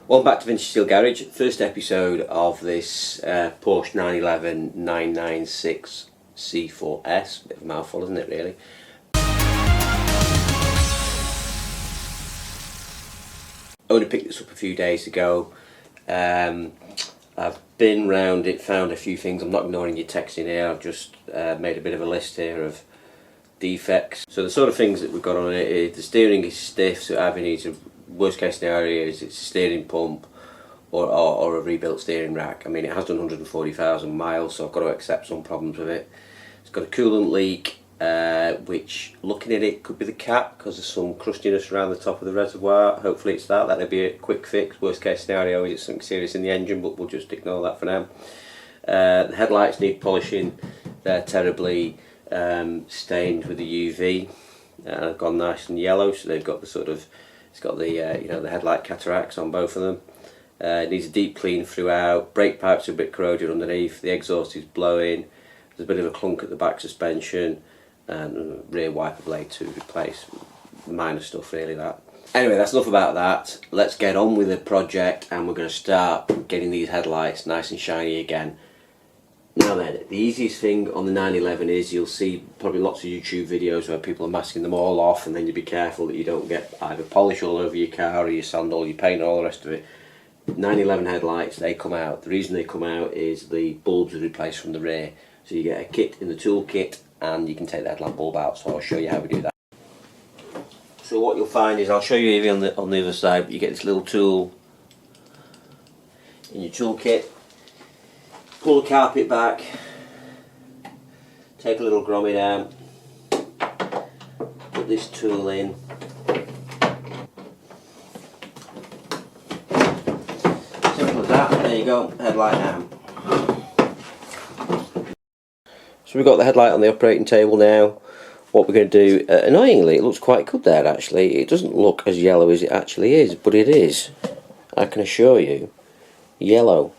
Welcome back to Vintage Steel Garage, first episode of this Porsche 911 996 C4S. Bit of a mouthful, isn't it, really? Only picked this up a few days ago. I've been round it, found a few things. I'm not ignoring your texting here, I've just made a bit of a list here of defects. So the sort of things that we've got on it is the steering is stiff, so either needs a worst case scenario is it's a steering pump or a rebuilt steering rack. I mean, it has done 140,000 miles, so I've got to accept some problems with it. It's got a coolant leak, which, looking at it, could be the cap because there's some crustiness around the top of the reservoir. Hopefully it's that. That'll be a quick fix. Worst case scenario is it's something serious in the engine, but we'll just ignore that for now. The headlights need polishing. They're terribly stained with the UV. They've gone nice and yellow, so they've got the sort of, it's got the you know, the headlight cataracts on both of them. It needs a deep clean throughout. Brake pipes are a bit corroded underneath. The exhaust is blowing. There's a bit of a clunk at the back suspension, and a rear wiper blade to replace. Minor stuff, really, that. Anyway, that's enough about that. Let's get on with the project, and we're going to start getting these headlights nice and shiny again. Now then, the easiest thing on the 911 is you'll see probably lots of YouTube videos where people are masking them all off, and then you be careful that you don't get either polish all over your car or your sand or your paint or all the rest of it. 911 headlights, they come out. The reason they come out is the bulbs are replaced from the rear. So you get a kit in the tool kit and you can take the headlamp bulb out, so I'll show you how we do that. So what you'll find is, I'll show you here on the other side, but you get this little tool in your tool kit. Pull the carpet back, take a little grommet down, put this tool in, simple as that. There you go, headlight down. So we've got the headlight on the operating table now. What we're going to do, annoyingly, it looks quite good there actually. It doesn't look as yellow as it actually is, but it is, I can assure you, yellow.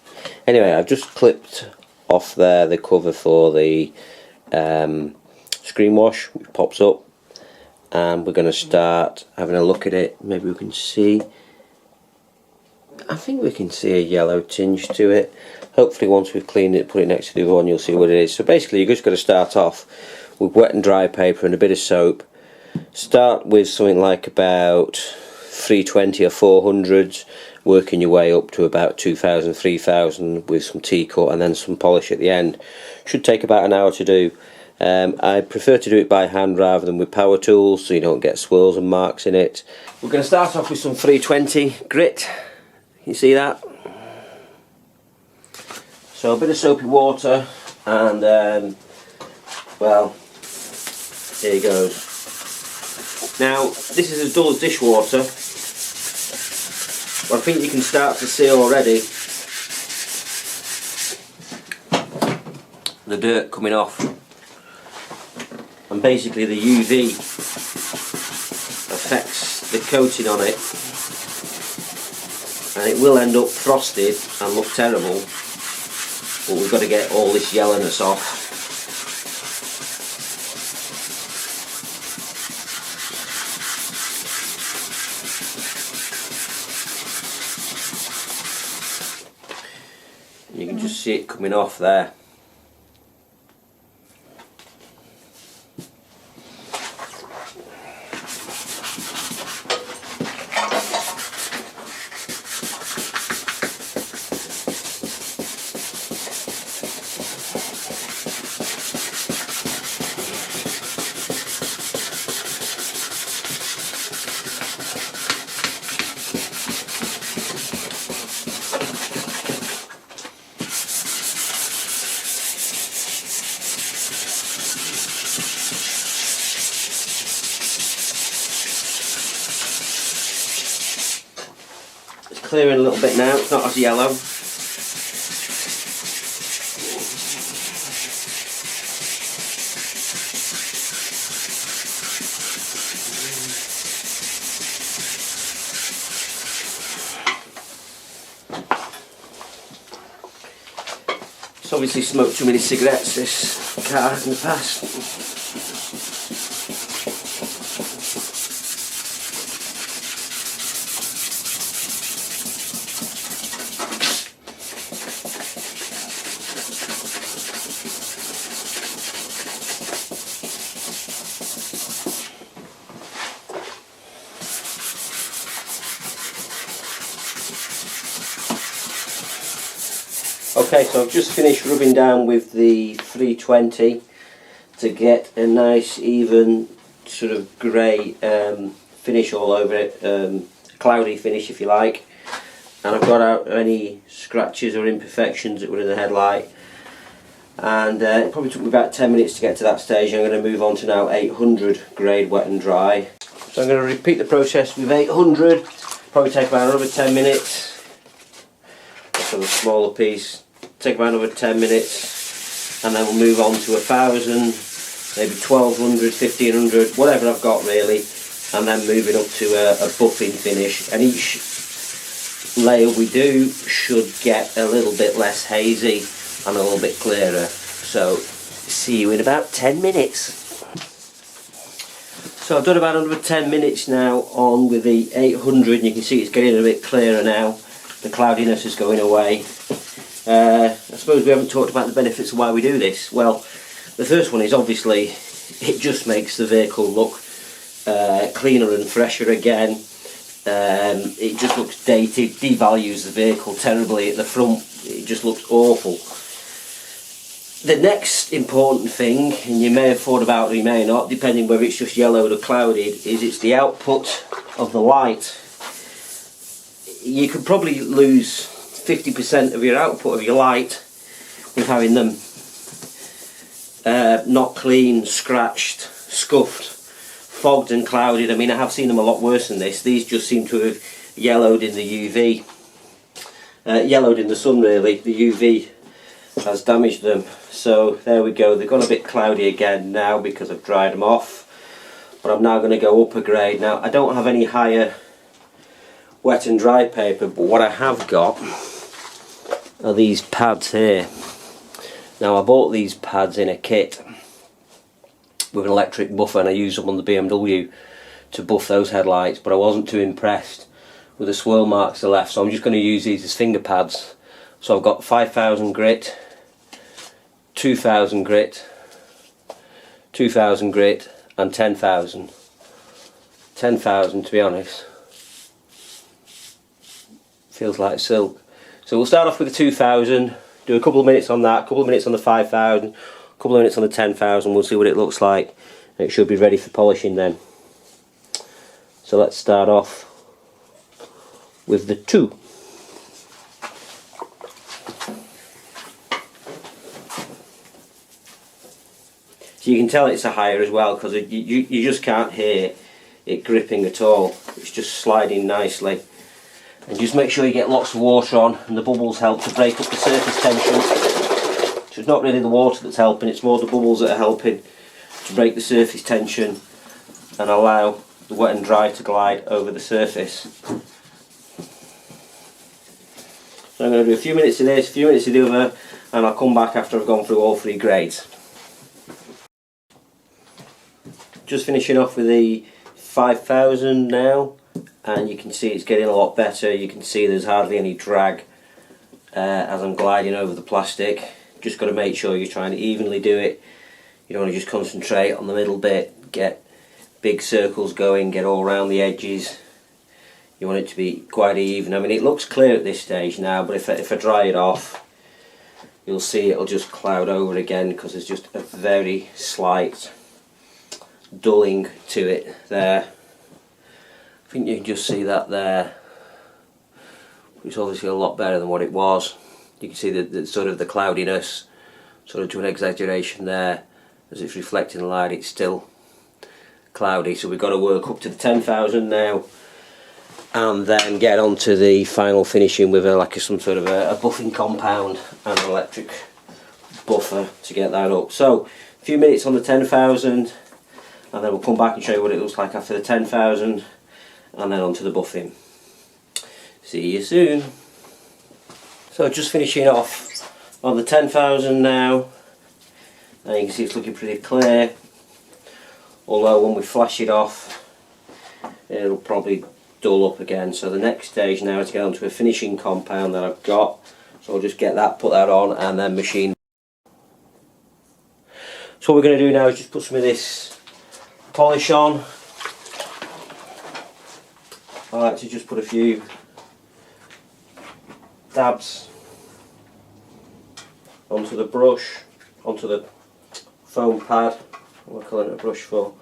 Anyway, I've just clipped off there the cover for the screen wash, which pops up, and we're going to start having a look at it. Maybe we can see, I think we can see a yellow tinge to it. Hopefully once we've cleaned it, put it next to the other one, you'll see what it is. So basically you're just going to start off with wet and dry paper and a bit of soap. Start with something like about 320 or 400s, working your way up to about 2000, 3000 with some T-cut and then some polish at the end. Should take about an hour to do. I prefer to do it by hand rather than with power tools, so you don't get swirls and marks in it. We're going to start off with some 320 grit. You see that? So a bit of soapy water, and well, here it goes. Now this is as dull as dishwater, but I think you can start to see already the dirt coming off, and basically the UV affects the coating on it, and it will end up frosted and look terrible, but we've got to get all this yellowness off. You can just see it coming off there. Clearing a little bit now, it's not as yellow. It's obviously smoked too many cigarettes, this car, in the past. Okay, so I've just finished rubbing down with the 320 to get a nice even sort of grey finish all over it, cloudy finish if you like, and I've got out any scratches or imperfections that were in the headlight, and it probably took me about 10 minutes to get to that stage. I'm going to move on to now 800 grade wet and dry. So I'm going to repeat the process with 800, probably take about another 10 minutes. For the smaller piece, take about another 10 minutes, and then we'll move on to 1000, maybe 1200, 1500, whatever I've got really, and then moving up to a buffing finish. And each layer we do should get a little bit less hazy and a little bit clearer. So see you in about 10 minutes. So I've done about another 10 minutes now on with the 800, and you can see it's getting a bit clearer now. The cloudiness is going away. I suppose we haven't talked about the benefits of why we do this. Well, the first one is obviously it just makes the vehicle look cleaner and fresher again. It just looks dated, devalues the vehicle terribly at the front. It just looks awful. The next important thing, and you may have thought about it, you may not, depending whether it's just yellowed or clouded, is it's the output of the light. You could probably lose 50% of your output of your light with having them not clean, scratched, scuffed, fogged and clouded. I mean, I have seen them a lot worse than this. These just seem to have yellowed in the UV, yellowed in the sun really. The UV has damaged them. So there we go, they've gone a bit cloudy again now because I've dried them off. But I'm now going to go up a grade. Now I don't have any higher wet and dry paper, but what I have got are these pads here. Now I bought these pads in a kit with an electric buffer, and I use them on the BMW to buff those headlights, but I wasn't too impressed with the swirl marks they left, so I'm just going to use these as finger pads. So I've got 5000 grit, 2000 grit, 2000 grit and 10,000. 10,000 to be honest. Feels like silk. So we'll start off with the 2000, do a couple of minutes on that, a couple of minutes on the 5000, a couple of minutes on the 10,000, we'll see what it looks like. It should be ready for polishing then. So let's start off with the 2. So you can tell it's a higher as well, because you just can't hear it gripping at all. It's just sliding nicely. And just make sure you get lots of water on, and the bubbles help to break up the surface tension. So it's not really the water that's helping, it's more the bubbles that are helping to break the surface tension and allow the wet and dry to glide over the surface. So I'm going to do a few minutes of this, a few minutes of the other, and I'll come back after I've gone through all 3 grades. Just finishing off with the 5000 now, and you can see it's getting a lot better. You can see there's hardly any drag as I'm gliding over the plastic. Just got to make sure you're trying to evenly do it. You don't want to just concentrate on the middle bit, get big circles going, get all around the edges. You want it to be quite even. I mean, it looks clear at this stage now, but if I dry it off, you'll see it'll just cloud over again, because there's just a very slight dulling to it there. I think you can just see that there. It's obviously a lot better than what it was. You can see the sort of the cloudiness, sort of to an exaggeration there. As it's reflecting the light, it's still cloudy. So we've got to work up to the 10,000 now, and then get on to the final finishing with some sort of a buffing compound and an electric buffer to get that up. So a few minutes on the 10,000, and then we'll come back and show you what it looks like after the 10,000, and then on to the buffing. See you soon. So just finishing off on the 10,000 now, and you can see it's looking pretty clear, although when we flash it off it'll probably dull up again. So the next stage now is to get onto a finishing compound that I've got, so I'll just get that, put that on, and then machine. So what we're going to do now is just put some of this polish on. I like to just put a few dabs onto the brush, onto the foam pad. What am I calling it a brush for?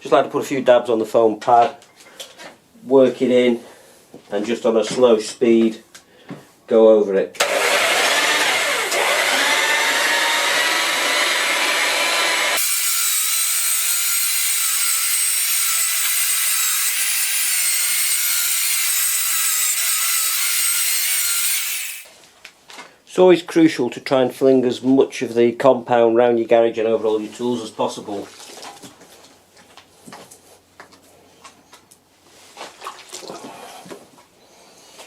Just like to put a few dabs on the foam pad, work it in, and just on a slow speed go over it. It's always crucial to try and fling as much of the compound round your garage and over all your tools as possible.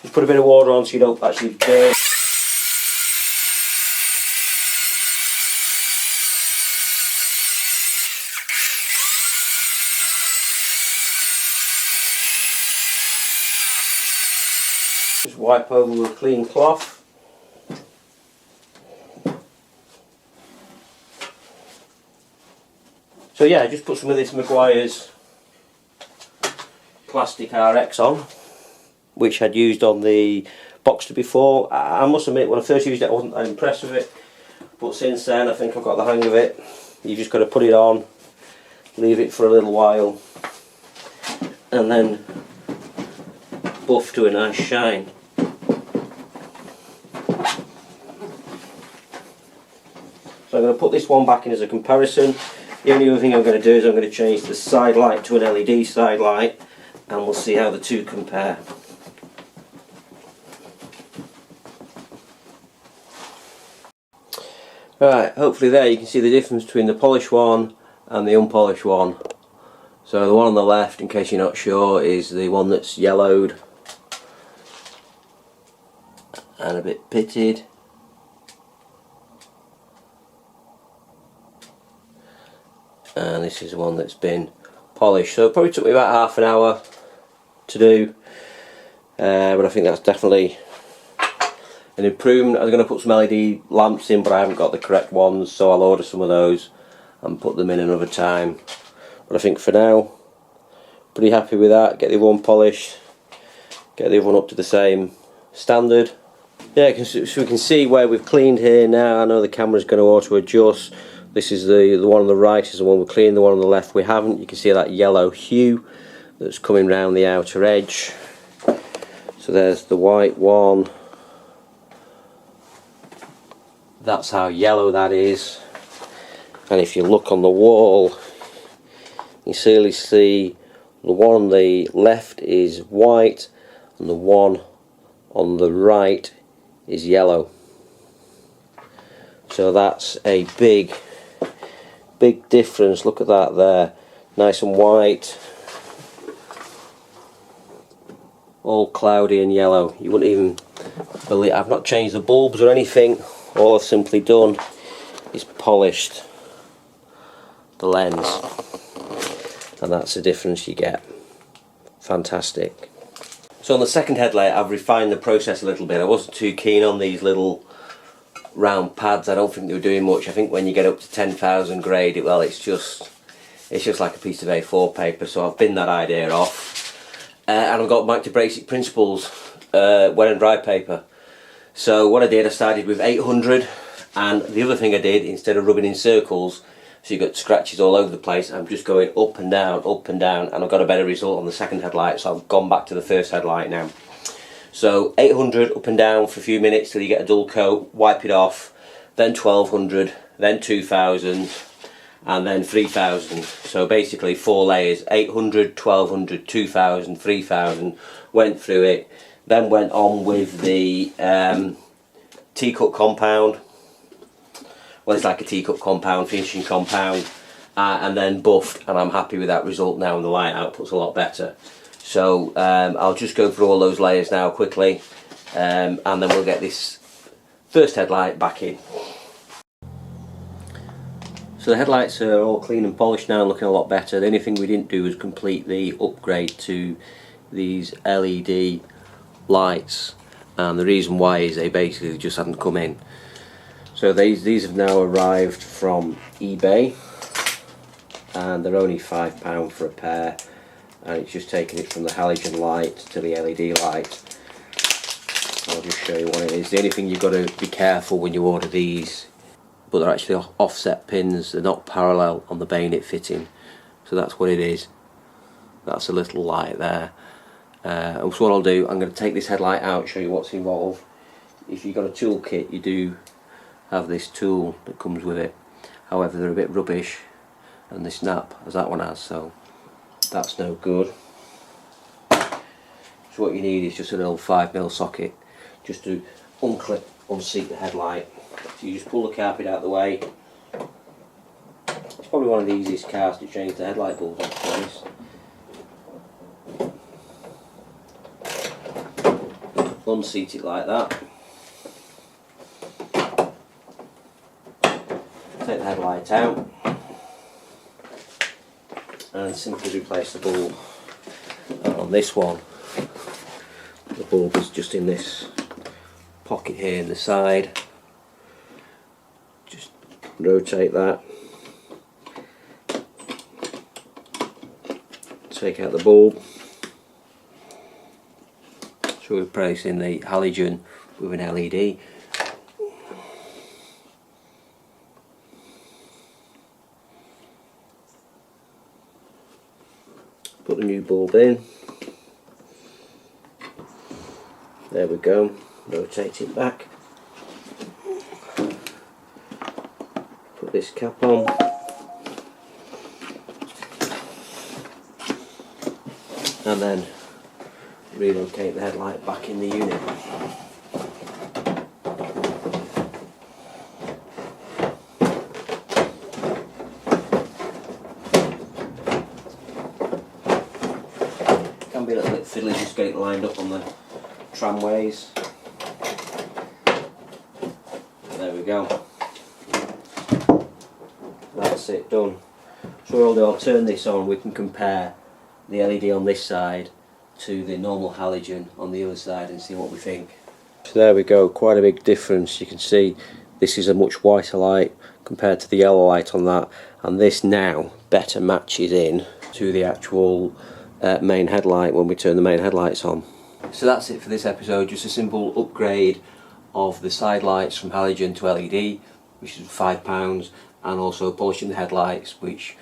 You put a bit of water on so you don't actually burn. Just wipe over with a clean cloth. So yeah, I just put some of this Maguire's plastic RX on, which I'd used on the Boxster before. I must admit, when I first used it I wasn't that impressed with it, but since then I think I've got the hang of it. You just got to put it on, leave it for a little while, and then buff to a nice shine. So I'm going to put this one back in as a comparison. The only other thing I'm going to do is I'm going to change the side light to an LED side light, and we'll see how the two compare. Right, hopefully there you can see the difference between the polished one and the unpolished one. So the one on the left, in case you're not sure, is the one that's yellowed and a bit pitted. And this is the one that's been polished. So it probably took me about half an hour to do, but I think that's definitely an improvement. I'm going to put some LED lamps in, but I haven't got the correct ones, so I'll order some of those and put them in another time. But I think for now, pretty happy with that. Get the other one polished, get the other one up to the same standard. Yeah, so we can see where we've cleaned here now. I know the camera's going to auto adjust. This is the one on the right is the one we've cleaned, the one on the left we haven't. You can see that yellow hue that's coming round the outer edge. So there's the white one. That's how yellow that is. And if you look on the wall, you clearly see the one on the left is white and the one on the right is yellow. So that's a big difference. Look at that there, nice and white, all cloudy and yellow. You wouldn't even believe I've not changed the bulbs or anything. All I've simply done is polished the lens, and that's the difference you get. Fantastic. So on the second headlight I've refined the process a little bit. I wasn't too keen on these little round pads. I don't think they were doing much. I think when you get up to 10,000 grade, well, it's just like a piece of A4 paper. So I've binned that idea off, and I've got back to basic principles, wet and dry paper. So what I did, I started with 800, and the other thing I did, instead of rubbing in circles so you got scratches all over the place, I'm just going up and down, and I've got a better result on the second headlight. So I've gone back to the first headlight now. So 800 up and down for a few minutes till you get a dull coat, wipe it off, then 1200, then 2000, and then 3000. So basically 4 layers, 800, 1200, 2000, 3000, went through it, then went on with the teacup compound. Well, it's like a teacup compound, finishing compound, and then buffed, and I'm happy with that result now, and the light output's a lot better. So I'll just go through all those layers now quickly, and then we'll get this first headlight back in. So the headlights are all clean and polished now and looking a lot better. The only thing we didn't do was complete the upgrade to these LED lights, and the reason why is they basically just hadn't come in. So these have now arrived from eBay, and they're only £5 for a pair. And it's just taking it from the halogen light to the LED light. I'll just show you what it is. The only thing you've got to be careful when you order these but they're actually offset pins, they're not parallel on the bayonet fitting, so that's what it is. That's a little light there. And so what I'll do, I'm going to take this headlight out, show you what's involved. If you've got a tool kit, you do have this tool that comes with it. However, they're a bit rubbish and they snap as that one has, so that's no good. So what you need is just a little 5mm socket just to unclip, unseat the headlight. So you just pull the carpet out of the way. It's probably one of the easiest cars to change the headlight bulbs on, to be honest. Unseat it like that. Take the headlight out and simply replace the bulb. And on this one, the bulb is just in this pocket here in the side. Just rotate that, take out the bulb. So we're replacing the halogen with an LED. Put the new bulb in. There we go. Rotate it back. Put this cap on. And then relocate the headlight back in the unit. Can be a little bit fiddly just get it lined up on the tramways. There we go. That's it, done. So I'll turn this on, we can compare the LED on this side to the normal halogen on the other side and see what we think. So there we go, quite a big difference. You can see this is a much whiter light compared to the yellow light on that, and this now better matches in to the actual main headlight when we turn the main headlights on. So that's it for this episode, just a simple upgrade of the side lights from halogen to LED, which is £5, and also polishing the headlights, which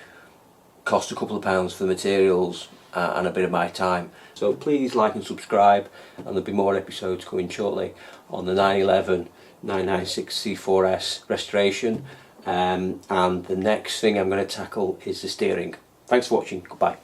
cost a couple of pounds for the materials and a bit of my time. So please like and subscribe, and there'll be more episodes coming shortly on the 911 996 C4S restoration, and the next thing I'm going to tackle is the steering. Thanks for watching, goodbye.